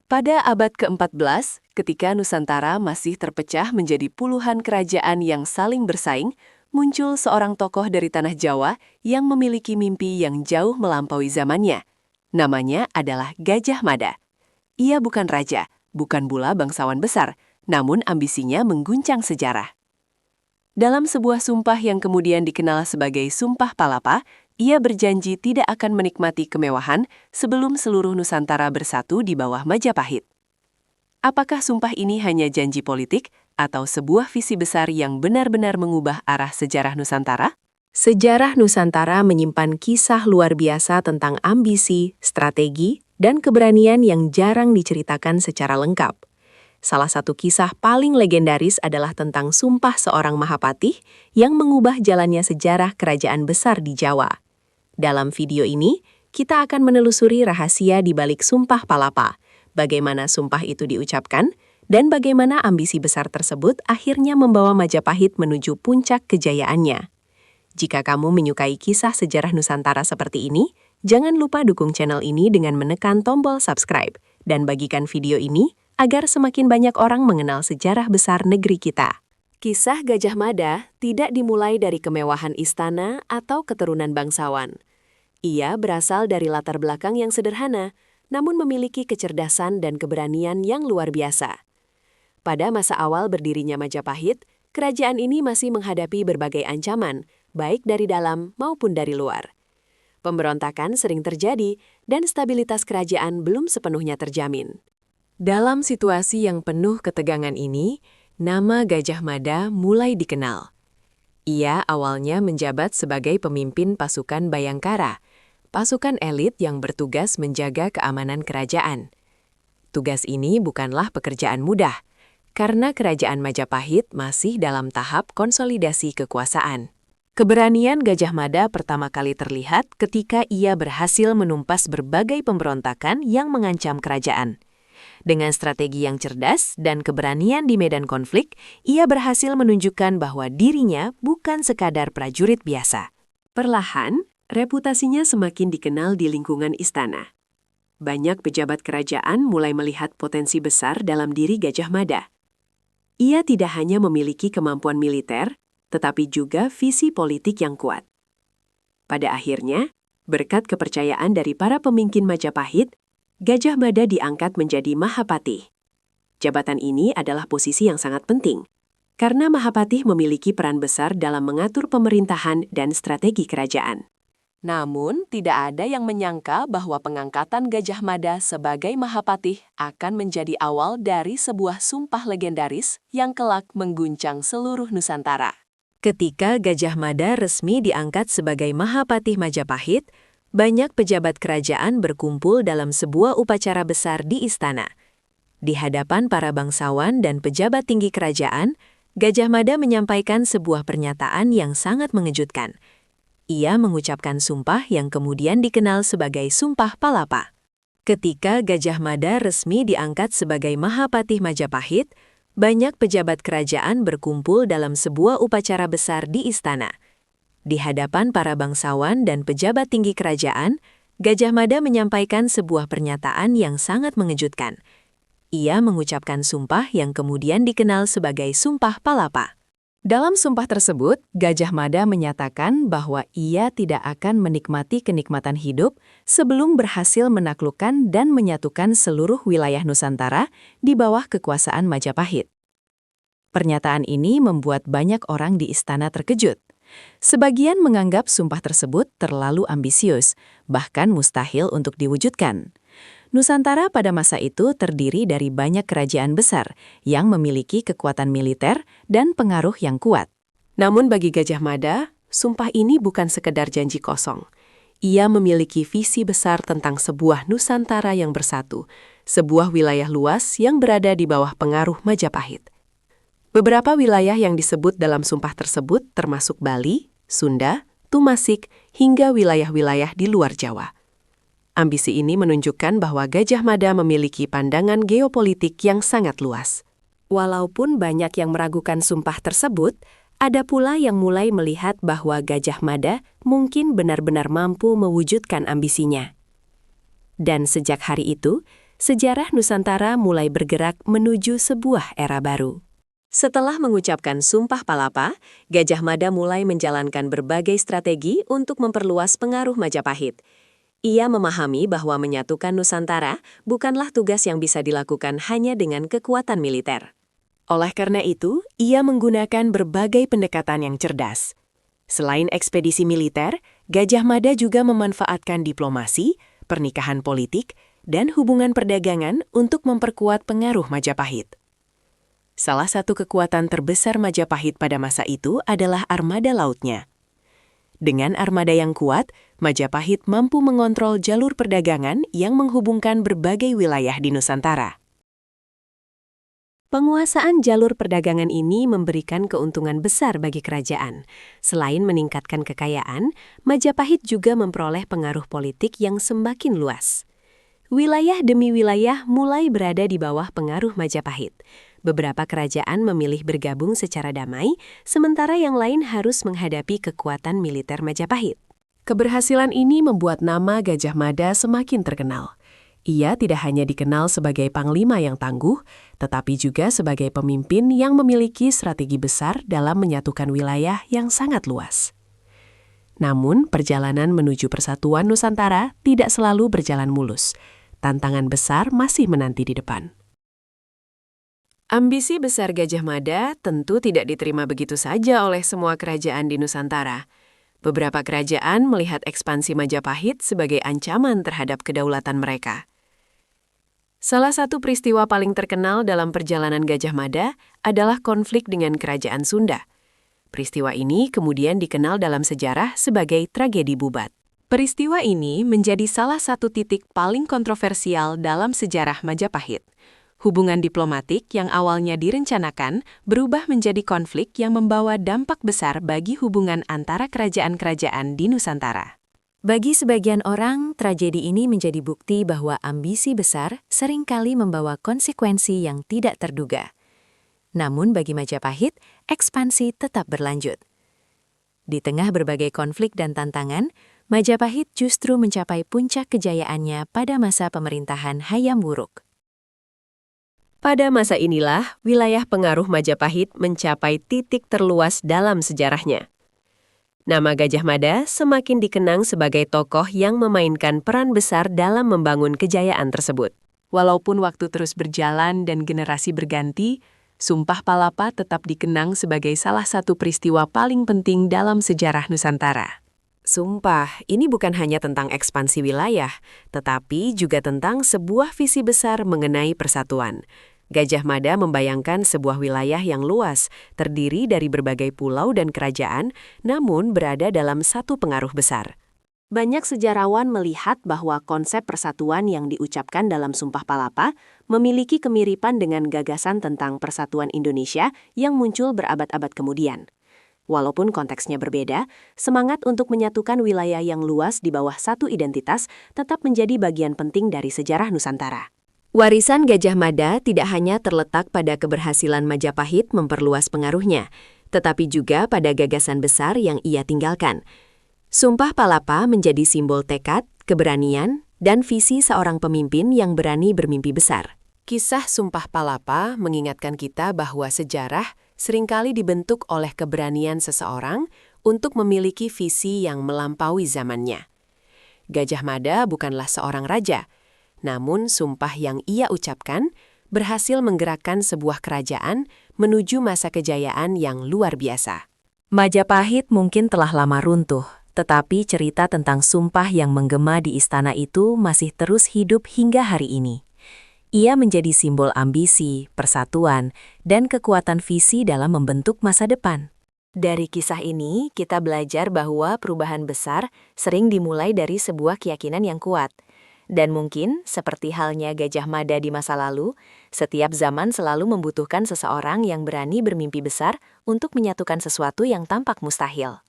Pada abad ke-14, ketika Nusantara masih terpecah menjadi puluhan kerajaan yang saling bersaing, muncul seorang tokoh dari tanah Jawa yang memiliki mimpi yang jauh melampaui zamannya. Namanya adalah Gajah Mada. Ia bukan raja, bukan pula bangsawan besar, namun ambisinya mengguncang sejarah. Dalam sebuah sumpah yang kemudian dikenal sebagai Sumpah Palapa, ia berjanji tidak akan menikmati kemewahan sebelum seluruh Nusantara bersatu di bawah Majapahit. Apakah sumpah ini hanya janji politik atau sebuah visi besar yang benar-benar mengubah arah sejarah Nusantara? Sejarah Nusantara menyimpan kisah luar biasa tentang ambisi, strategi, dan keberanian yang jarang diceritakan secara lengkap. Salah satu kisah paling legendaris adalah tentang sumpah seorang Mahapatih yang mengubah jalannya sejarah kerajaan besar di Jawa. Dalam video ini, kita akan menelusuri rahasia di balik Sumpah Palapa, bagaimana sumpah itu diucapkan, dan bagaimana ambisi besar tersebut akhirnya membawa Majapahit menuju puncak kejayaannya. Jika kamu menyukai kisah sejarah Nusantara seperti ini, jangan lupa dukung channel ini dengan menekan tombol subscribe, dan bagikan video ini agar semakin banyak orang mengenal sejarah besar negeri kita. Kisah Gajah Mada tidak dimulai dari kemewahan istana atau keturunan bangsawan. Ia berasal dari latar belakang yang sederhana, namun memiliki kecerdasan dan keberanian yang luar biasa. Pada masa awal berdirinya Majapahit, kerajaan ini masih menghadapi berbagai ancaman, baik dari dalam maupun dari luar. Pemberontakan sering terjadi, dan stabilitas kerajaan belum sepenuhnya terjamin. Dalam situasi yang penuh ketegangan ini, nama Gajah Mada mulai dikenal. Ia awalnya menjabat sebagai pemimpin pasukan Bayangkara, pasukan elit yang bertugas menjaga keamanan kerajaan. Tugas ini bukanlah pekerjaan mudah, karena kerajaan Majapahit masih dalam tahap konsolidasi kekuasaan. Keberanian Gajah Mada pertama kali terlihat ketika ia berhasil menumpas berbagai pemberontakan yang mengancam kerajaan. Dengan strategi yang cerdas dan keberanian di medan konflik, ia berhasil menunjukkan bahwa dirinya bukan sekadar prajurit biasa. Perlahan, reputasinya semakin dikenal di lingkungan istana. Banyak pejabat kerajaan mulai melihat potensi besar dalam diri Gajah Mada. Ia tidak hanya memiliki kemampuan militer, tetapi juga visi politik yang kuat. Pada akhirnya, berkat kepercayaan dari para pemimpin Majapahit, Gajah Mada diangkat menjadi Mahapatih. Jabatan ini adalah posisi yang sangat penting, karena Mahapatih memiliki peran besar dalam mengatur pemerintahan dan strategi kerajaan. Namun, tidak ada yang menyangka bahwa pengangkatan Gajah Mada sebagai Mahapatih akan menjadi awal dari sebuah sumpah legendaris yang kelak mengguncang seluruh Nusantara. Ketika Gajah Mada resmi diangkat sebagai Mahapatih Majapahit, banyak pejabat kerajaan berkumpul dalam sebuah upacara besar di istana. Di hadapan para bangsawan dan pejabat tinggi kerajaan, Gajah Mada menyampaikan sebuah pernyataan yang sangat mengejutkan. Ia mengucapkan sumpah yang kemudian dikenal sebagai Sumpah Palapa. Ketika Gajah Mada resmi diangkat sebagai Mahapatih Majapahit, banyak pejabat kerajaan berkumpul dalam sebuah upacara besar di istana. Di hadapan para bangsawan dan pejabat tinggi kerajaan, Gajah Mada menyampaikan sebuah pernyataan yang sangat mengejutkan. Ia mengucapkan sumpah yang kemudian dikenal sebagai Sumpah Palapa. Dalam sumpah tersebut, Gajah Mada menyatakan bahwa ia tidak akan menikmati kenikmatan hidup sebelum berhasil menaklukkan dan menyatukan seluruh wilayah Nusantara di bawah kekuasaan Majapahit. Pernyataan ini membuat banyak orang di istana terkejut. Sebagian menganggap sumpah tersebut terlalu ambisius, bahkan mustahil untuk diwujudkan. Nusantara pada masa itu terdiri dari banyak kerajaan besar yang memiliki kekuatan militer dan pengaruh yang kuat. Namun bagi Gajah Mada, sumpah ini bukan sekedar janji kosong. Ia memiliki visi besar tentang sebuah Nusantara yang bersatu, sebuah wilayah luas yang berada di bawah pengaruh Majapahit. Beberapa wilayah yang disebut dalam sumpah tersebut termasuk Bali, Sunda, Tumasik, hingga wilayah-wilayah di luar Jawa. Ambisi ini menunjukkan bahwa Gajah Mada memiliki pandangan geopolitik yang sangat luas. Walaupun banyak yang meragukan sumpah tersebut, ada pula yang mulai melihat bahwa Gajah Mada mungkin benar-benar mampu mewujudkan ambisinya. Dan sejak hari itu, sejarah Nusantara mulai bergerak menuju sebuah era baru. Setelah mengucapkan Sumpah Palapa, Gajah Mada mulai menjalankan berbagai strategi untuk memperluas pengaruh Majapahit. Ia memahami bahwa menyatukan Nusantara bukanlah tugas yang bisa dilakukan hanya dengan kekuatan militer. Oleh karena itu, ia menggunakan berbagai pendekatan yang cerdas. Selain ekspedisi militer, Gajah Mada juga memanfaatkan diplomasi, pernikahan politik, dan hubungan perdagangan untuk memperkuat pengaruh Majapahit. Salah satu kekuatan terbesar Majapahit pada masa itu adalah armada lautnya. Dengan armada yang kuat, Majapahit mampu mengontrol jalur perdagangan yang menghubungkan berbagai wilayah di Nusantara. Penguasaan jalur perdagangan ini memberikan keuntungan besar bagi kerajaan. Selain meningkatkan kekayaan, Majapahit juga memperoleh pengaruh politik yang semakin luas. Wilayah demi wilayah mulai berada di bawah pengaruh Majapahit. Beberapa kerajaan memilih bergabung secara damai, sementara yang lain harus menghadapi kekuatan militer Majapahit. Keberhasilan ini membuat nama Gajah Mada semakin terkenal. Ia tidak hanya dikenal sebagai panglima yang tangguh, tetapi juga sebagai pemimpin yang memiliki strategi besar dalam menyatukan wilayah yang sangat luas. Namun, perjalanan menuju persatuan Nusantara tidak selalu berjalan mulus. Tantangan besar masih menanti di depan. Ambisi besar Gajah Mada tentu tidak diterima begitu saja oleh semua kerajaan di Nusantara. Beberapa kerajaan melihat ekspansi Majapahit sebagai ancaman terhadap kedaulatan mereka. Salah satu peristiwa paling terkenal dalam perjalanan Gajah Mada adalah konflik dengan Kerajaan Sunda. Peristiwa ini kemudian dikenal dalam sejarah sebagai tragedi Bubat. Peristiwa ini menjadi salah satu titik paling kontroversial dalam sejarah Majapahit. Hubungan diplomatik yang awalnya direncanakan berubah menjadi konflik yang membawa dampak besar bagi hubungan antara kerajaan-kerajaan di Nusantara. Bagi sebagian orang, tragedi ini menjadi bukti bahwa ambisi besar seringkali membawa konsekuensi yang tidak terduga. Namun bagi Majapahit, ekspansi tetap berlanjut. Di tengah berbagai konflik dan tantangan, Majapahit justru mencapai puncak kejayaannya pada masa pemerintahan Hayam Wuruk. Pada masa inilah, wilayah pengaruh Majapahit mencapai titik terluas dalam sejarahnya. Nama Gajah Mada semakin dikenang sebagai tokoh yang memainkan peran besar dalam membangun kejayaan tersebut. Walaupun waktu terus berjalan dan generasi berganti, Sumpah Palapa tetap dikenang sebagai salah satu peristiwa paling penting dalam sejarah Nusantara. Sumpah ini bukan hanya tentang ekspansi wilayah, tetapi juga tentang sebuah visi besar mengenai persatuan. Gajah Mada membayangkan sebuah wilayah yang luas, terdiri dari berbagai pulau dan kerajaan, namun berada dalam satu pengaruh besar. Banyak sejarawan melihat bahwa konsep persatuan yang diucapkan dalam Sumpah Palapa memiliki kemiripan dengan gagasan tentang persatuan Indonesia yang muncul berabad-abad kemudian. Walaupun konteksnya berbeda, semangat untuk menyatukan wilayah yang luas di bawah satu identitas tetap menjadi bagian penting dari sejarah Nusantara. Warisan Gajah Mada tidak hanya terletak pada keberhasilan Majapahit memperluas pengaruhnya, tetapi juga pada gagasan besar yang ia tinggalkan. Sumpah Palapa menjadi simbol tekad, keberanian, dan visi seorang pemimpin yang berani bermimpi besar. Kisah Sumpah Palapa mengingatkan kita bahwa sejarah seringkali dibentuk oleh keberanian seseorang untuk memiliki visi yang melampaui zamannya. Gajah Mada bukanlah seorang raja, namun sumpah yang ia ucapkan berhasil menggerakkan sebuah kerajaan menuju masa kejayaan yang luar biasa. Majapahit mungkin telah lama runtuh, tetapi cerita tentang sumpah yang menggema di istana itu masih terus hidup hingga hari ini. Ia menjadi simbol ambisi, persatuan, dan kekuatan visi dalam membentuk masa depan. Dari kisah ini, kita belajar bahwa perubahan besar sering dimulai dari sebuah keyakinan yang kuat. Dan mungkin, seperti halnya Gajah Mada di masa lalu, setiap zaman selalu membutuhkan seseorang yang berani bermimpi besar untuk menyatukan sesuatu yang tampak mustahil.